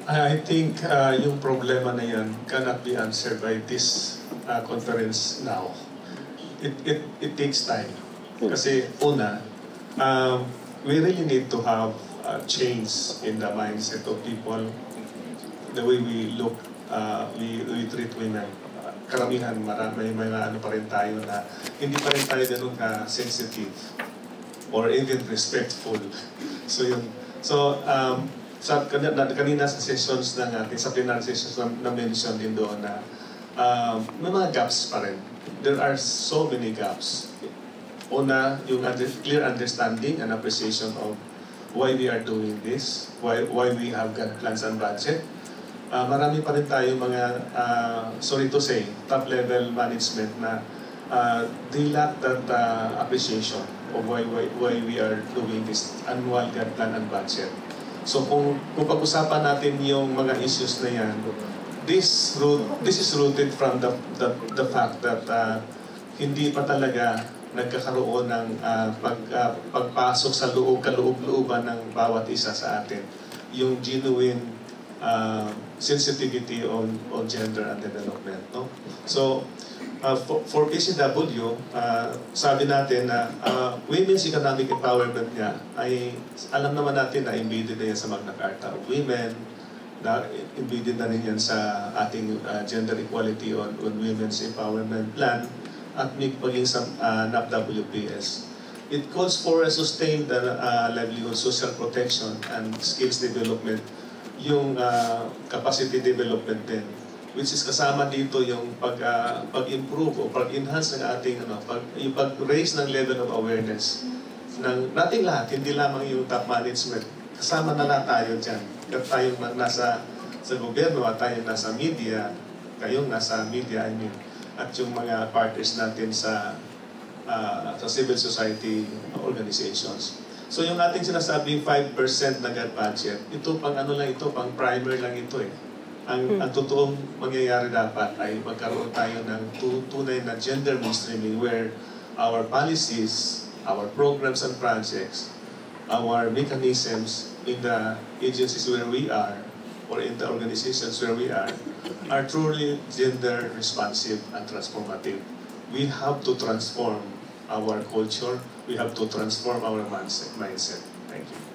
I think yung problema na yan cannot be answered by this conference now. It takes time. Kasi una, we really need to have a change in the mindset of people, the way we look, we treat women. Karamihan, may mga ano pa rin tayo na hindi pa rin tayo ganun ka-sensitive or even respectful. So yun. So, kanina sa sessions na natin, sa plenary sessions na mention din doon na may mga gaps pa rin. There are so many gaps. Una, yung clear understanding and appreciation of why we are doing this, why we have got plans and budget. Marami pa rin tayo mga, sorry to say, top-level management na they lack that appreciation of why we are doing this annual plan and budget. So kung pag-usapan natin yung mga issues na yan, this is rooted from the fact that hindi pa talaga nagkakaroon ng pagpasok sa kaloob-looban ng bawat isa sa atin. Yung genuine sensitivity on gender and development. No? So, for PCW, sabi natin na women's economic empowerment niya ay alam naman natin na embedded na yan sa Magna Carta of Women, na embedded na rin yan sa ating gender equality on women's empowerment plan at maging sa NAPWPS. It calls for a sustained livelihood, social protection, and skills development, yung capacity development din, which is kasama dito yung pag-improve o pag-enhance ng ating yung pag-raise ng level of awareness ng nating lahat, hindi lamang yung top management. Kasama na lahat tayo dyan. At tayong nasa sa gobyerno at tayong nasa media, kayong nasa media, I mean, at yung mga partners natin sa civil society organizations. So yung ating sinasabing 5% na God budget, ito pang ano lang ito, pang primer lang ito eh. Ang totoong mangyayari dapat ay magkaroon tayo ng tunay na gender mainstreaming where our policies, our programs and projects, our mechanisms in the agencies where we are or in the organizations where we are truly gender responsive and transformative. We have to transform our culture. We have to transform our mindset. Thank you.